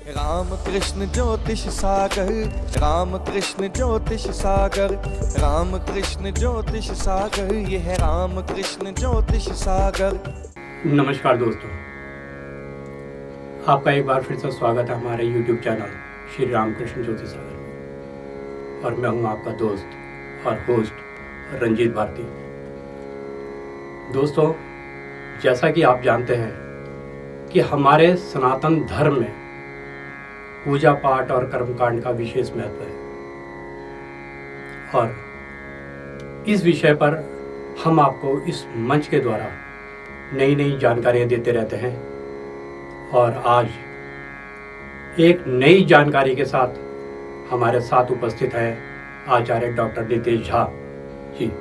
राम कृष्ण ज्योतिष सागर, राम कृष्ण ज्योतिष सागर, राम कृष्ण ज्योतिष सागर, ये है राम कृष्ण ज्योतिष सागर। नमस्कार दोस्तों, आपका एक बार फिर से स्वागत है हमारे YouTube चैनल श्री रामकृष्ण ज्योतिष सागर में। और मैं हूं आपका दोस्त और होस्ट रंजीत भारती। दोस्तों, जैसा कि आप जानते हैं कि हमारे सनातन धर्म में पूजा पाठ और कर्मकांड का विशेष महत्व है, और इस विषय पर हम आपको इस मंच के द्वारा नई नई जानकारियाँ देते रहते हैं। और आज एक नई जानकारी के साथ हमारे साथ उपस्थित है आचार्य डॉक्टर नितेश झा जी।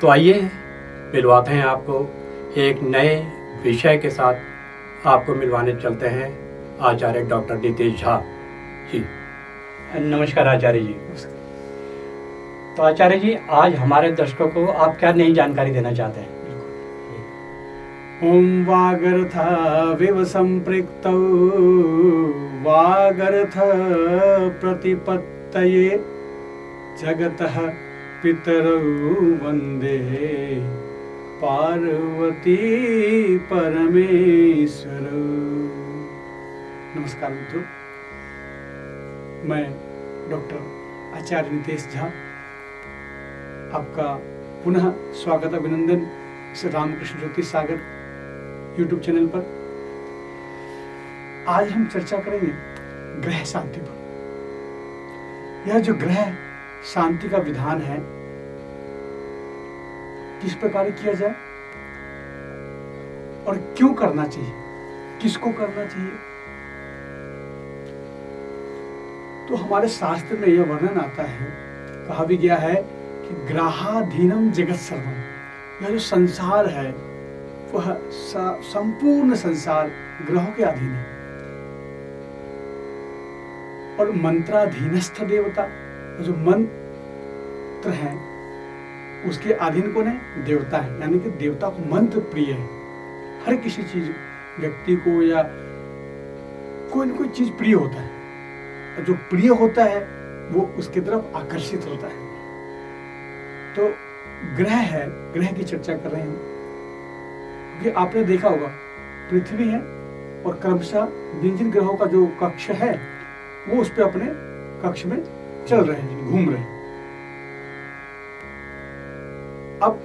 तो आइए मिलवाते हैं आपको एक नए विषय के साथ, आपको मिलवाने चलते हैं आचार्य डॉक्टर नितेश झा जी। नमस्कार आचार्य जी। तो आचार्य जी, आज हमारे दर्शकों को आप क्या नई जानकारी देना चाहते हैं? ओम वागर्थ संपृक्तौ वागर्थ प्रतिपत्तये जगतः पितरौ वंदे पार्वती परमेश्वरौ। नमस्कार मित्रों, मैं डॉक्टर आचार्य नितेश झा आपका पुनः स्वागत अभिनंदन श्री रामकृष्ण ज्योतिष सागर यूट्यूब चैनल पर। आज हम चर्चा करेंगे ग्रह शांति पर। यह जो ग्रह शांति का विधान है, किस प्रकार किया जाए और क्यों करना चाहिए, किसको करना चाहिए। तो हमारे शास्त्र में यह वर्णन आता है, कहा भी गया है कि ग्रहाधीनम जगत सर्वम। यह जो संसार है वह संपूर्ण संसार ग्रहों के अधीन है। और मंत्राधीनस्थ देवता, जो मंत्र है उसके अधीन कौन है? देवता है। यानी कि देवता को मंत्र प्रिय है। हर किसी चीज, व्यक्ति को या कोई न कोई चीज प्रिय होता है, जो प्रिय होता है वो उसकी तरफ आकर्षित होता है। तो ग्रह है, ग्रह की चर्चा कर रहे हैं क्योंकि आपने देखा होगा पृथ्वी है और क्रमशः जिन जिन ग्रहों का जो कक्ष है वो उस पे अपने कक्ष में चल रहे हैं, घूम रहे हैं। अब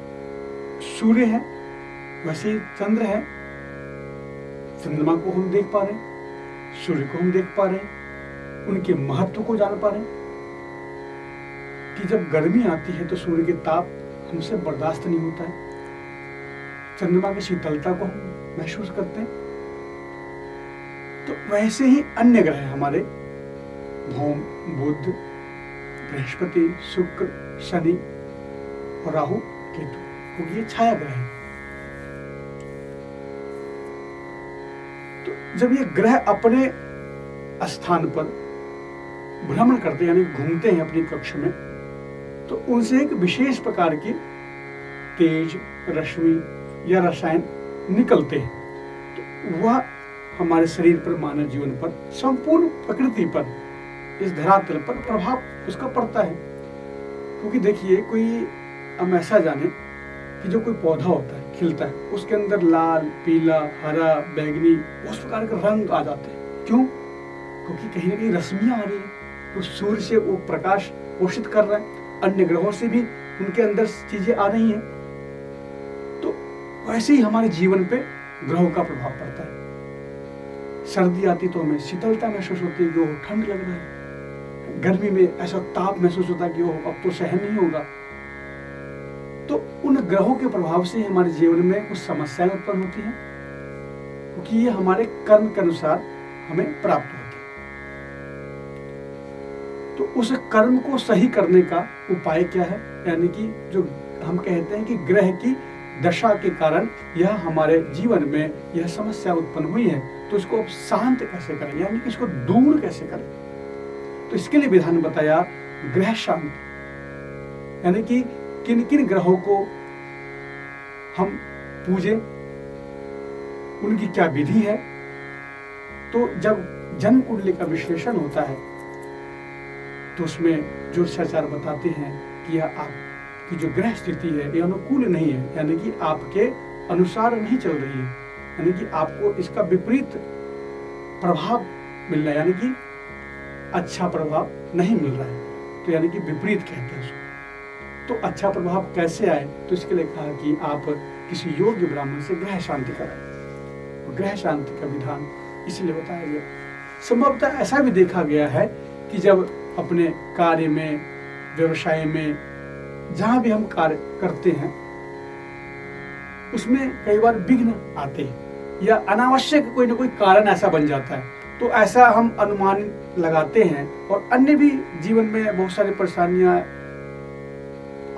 सूर्य है, वैसे ही चंद्र है। चंद्रमा को हम देख पा रहे हैं, सूर्य को हम देख पा रहे हैं, उनके महत्व को जान पा रहे हैं कि जब गर्मी आती है तो सूर्य के ताप हमसे बर्दाश्त नहीं होता है। चंद्रमा की शीतलता को हम महसूस करते हैं। तो वैसे ही अन्य ग्रह हमारे भौम, बुध, बृहस्पति, शुक्र, शनि और राहु, केतु, क्योंकि ये छाया ग्रह हैं। तो जब ये ग्रह अपने स्थान पर भ्रमण करते हैं, यानी घूमते हैं अपनी कक्ष में, तो उनसे एक विशेष प्रकार की तेज रश्मि या रसायन निकलते हैं। तो वह हमारे शरीर पर, मानव जीवन पर, संपूर्ण प्रकृति पर, इस धरातल पर प्रभाव उसका पड़ता है। क्योंकि देखिए, कोई हम ऐसा जाने कि जो कोई पौधा होता है, खिलता है, उसके अंदर लाल, पीला, हरा, बैंगनी उस प्रकार के रंग आ जाते हैं। क्यों? क्योंकि कहीं ना कहीं रश्मियां आ रही है, तो सूर्य से वो प्रकाश पोषित कर रहा है, अन्य ग्रहों से भी उनके अंदर चीजें आ रही हैं। तो वैसे ही हमारे जीवन पे ग्रहों का प्रभाव पड़ता है। सर्दी आती तो हमें शीतलता महसूस होती है कि वो ठंड लग रहा है। गर्मी में ऐसा ताप महसूस होता है कि वो अब तो सहन नहीं होगा। तो उन ग्रहों के प्रभाव से हमारे जीवन में कुछ समस्याएं उत्पन्न होती हैं, क्योंकि ये हमारे कर्म के अनुसार हमें प्राप्त होती है। तो उस कर्म को सही करने का उपाय क्या है? यानी कि जो हम कहते हैं कि ग्रह की दशा के कारण यह हमारे जीवन में यह समस्या उत्पन्न हुई है, तो इसको अब शांत कैसे करें, यानी कि इसको दूर कैसे करें। तो इसके लिए विधान बताया ग्रह शांति, यानी कि किन किन ग्रहों को हम पूजें, उनकी क्या विधि है, तो जब जन्म कुंडली का विश्लेषण होता है तो उसमें ज्योतिषाचार्य बताते हैं कि यह आपकी जो ग्रह स्थिति है ये अनुकूल नहीं है, यानी कि आपके अनुसार नहीं चल रही है, यानी कि आपको इसका विपरीत प्रभाव मिल रहा है, यानी कि अच्छा प्रभाव नहीं मिल रहा है, तो यानी कि विपरीत कहते हैं उसको। तो अच्छा प्रभाव कैसे आए, तो इसके लिए कहा कि आप किसी योग्य ब्राह्मण से ग्रह शांति कराएं। ग्रह शांति का विधान इसलिए बताया गया। संभवतः ऐसा भी देखा गया है कि जब अपने कार्य में, व्यवसाय में, जहां भी हम कार्य करते हैं उसमें कई बार विघ्न आते हैं या अनावश्यक कोई ना कोई कारण ऐसा बन जाता है, तो ऐसा हम अनुमान लगाते हैं। और अन्य भी जीवन में बहुत सारी परेशानियां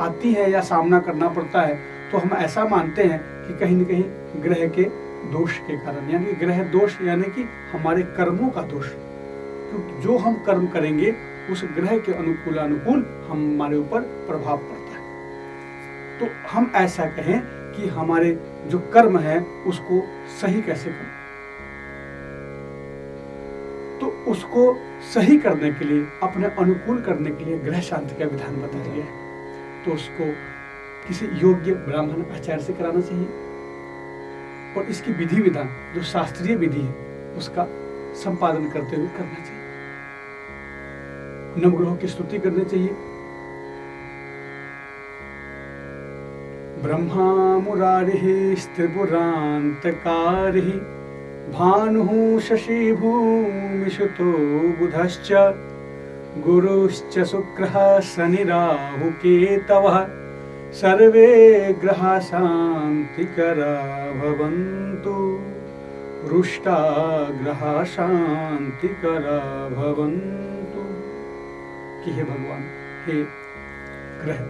आती हैं या सामना करना पड़ता है, तो हम ऐसा मानते हैं कि कहीं न कहीं ग्रह के दोष के कारण, यानी ग्रह दोष यानी कि हमारे कर्मों का दोष, क्योंकि जो हम कर्म करेंगे उस ग्रह के अनुकूल हमारे ऊपर प्रभाव पड़ता है। तो हम ऐसा कहें कि हमारे जो कर्म है उसको सही कैसे करें, तो उसको सही करने के लिए, अपने अनुकूल करने के लिए ग्रह शांति का विधान बताया गया है। तो उसको किसी योग्य ब्राह्मण आचार्य से कराना चाहिए और इसकी विधि विधान जो शास्त्रीय विधि है उसका संपादन करते हुए करना चाहिए। नवग्रहों की स्तुति करनी चाहिए। ब्रह्मा मुरारिः त्रिपुरान्तकारिः भानुः शशि भूमिसुतो बुधश्च गुरुश्च शुक्रः शनि राहु केतवः सर्वे ग्रहा शान्तिकरा भवन्तु रुष्टा ग्रहा शान्तिकरा भवन्तु। कि हे भगवान, हे ग्रह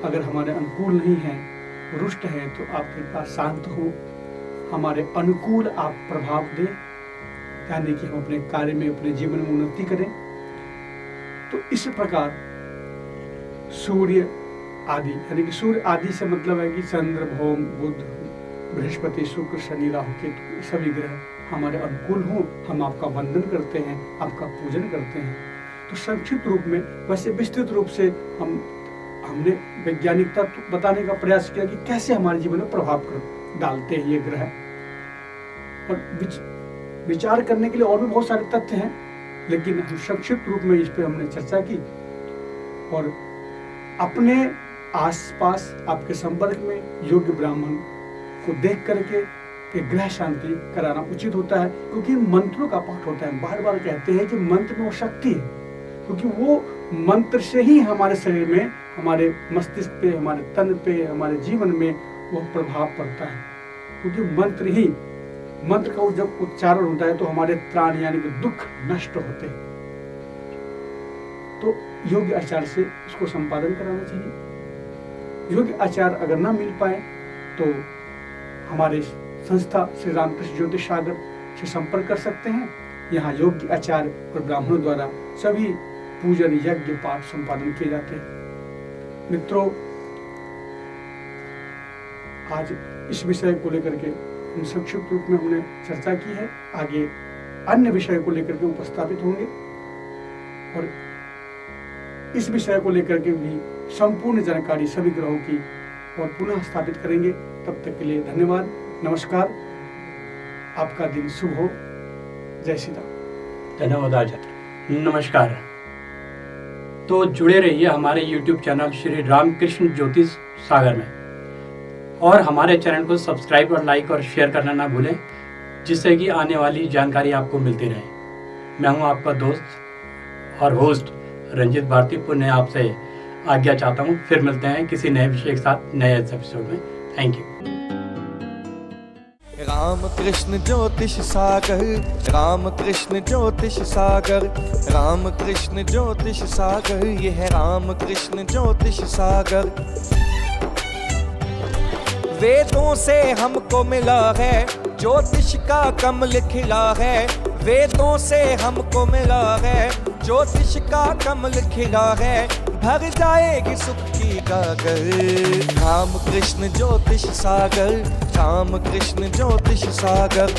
अगर हमारे अनुकूल नहीं है, रुष्ट है, तो आप कृपया शांत हो, हमारे अनुकूल आप प्रभाव दें, यानी कि हम अपने कार्य में, अपने जीवन में उन्नति करें। तो इस प्रकार सूर्य आदि, यानी कि सूर्य आदि से मतलब है कि चंद्र, भौम, बुध, बृहस्पति, शुक्र, शनि, राहु, केतु सभी ग्रह हमारे अनुकूल हों, हम आपका वंदन करते हैं, आपका पूजन करते हैं। तो संक्षिप्त रूप में, वैसे विस्तृत रूप से हमने वैज्ञानिकता बताने का प्रयास किया कि कैसे हमारे जीवन में प्रभाव डालते हैं ये ग्रह, और विचार करने के लिए और भी बहुत सारे तथ्य हैं, लेकिन हम संक्षिप्त रूप में इस पे हमने चर्चा की। और अपने आसपास, आपके संपर्क में योग्य ब्राह्मण को देख करके एक ग्रह शांति कराना उचित होता है, क्योंकि मंत्रों का पाठ होता है। बार बार कहते हैं कि मंत्र में वो शक्ति है, क्योंकि वो मंत्र से ही हमारे शरीर में, हमारे मस्तिष्क पे, हमारे तन पे, हमारे जीवन में वो प्रभाव पड़ता है। क्योंकि मंत्र का जब उच्चारण होता है तो हमारे त्राण यानी कि दुख नष्ट होते हैं। तो योग्य आचार्य से इसको संपादन कराना चाहिए। योग्य आचार्य अगर ना मिल पाए तो हमारे संस्था श्री रामकृष्ण ज्योतिष सागर से संपर्क कर सकते हैं। यहाँ योग्य आचार्य और ब्राह्मणों द्वारा सभी पूजन, यज्ञ, पाठ संपादन किए जाते हैं। मित्रों, आज इस विषय को लेकर के संक्षिप्त रूप में हमने चर्चा की है। आगे अन्य विषय को लेकर के उपस्थापित होंगे और इस विषय को लेकर के भी संपूर्ण जानकारी सभी ग्रहों की और पुनः स्थापित करेंगे। तब तक के लिए धन्यवाद, नमस्कार, आपका दिन शुभ हो। जय श्री राम। धन्यवाद आचार्य, नमस्कार। तो जुड़े रहिए हमारे YouTube चैनल श्री रामकृष्ण ज्योतिष सागर में, और हमारे चैनल को सब्सक्राइब और लाइक और शेयर करना ना भूलें, जिससे कि आने वाली जानकारी आपको मिलती रहे। मैं हूं आपका दोस्त और होस्ट रंजित भारती, पुनः आपसे आज्ञा चाहता हूं। फिर मिलते हैं किसी नए विषय के साथ नए एपिसोड में। Thank you. राम कृष्ण ज्योतिष सागर, राम कृष्ण ज्योतिष सागर, राम कृष्ण ज्योतिष सागर, ये है राम कृष्ण ज्योतिष सागर। वेदों से हमको मिला है ज्योतिष का कमल खिला है, वेदों से हमको मिला है ज्योतिष का कमल खिला है, भर जाएगी सुख की गागर। राम कृष्ण ज्योतिष सागर, राम कृष्ण ज्योतिष सागर।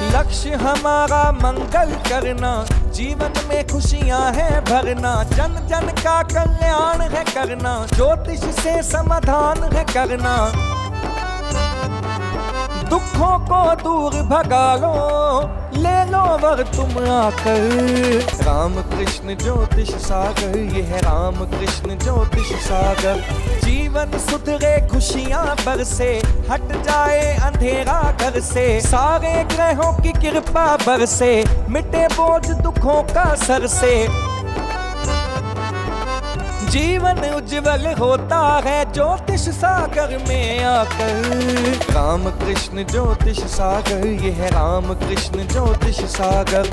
लक्ष्य हमारा मंगल करना, जीवन में खुशियां है भरना, जन जन का कल्याण है करना, ज्योतिष से समाधान है करना। दुखों को दूर भगा लो, ले लो वर तुम आकर। राम कृष्ण ज्योतिष सागर, ये है राम कृष्ण ज्योतिष सागर। जीवन सुधरे खुशियां बरसे, हट जाए अंधेरा घर से, सारे ग्रहों की कृपा बरसे, मिटे बोझ दुखों का सर से। जीवन उज्जवल होता है ज्योतिष सागर में आकर। राम कृष्ण ज्योतिष सागर, ये है राम कृष्ण ज्योतिष सागर।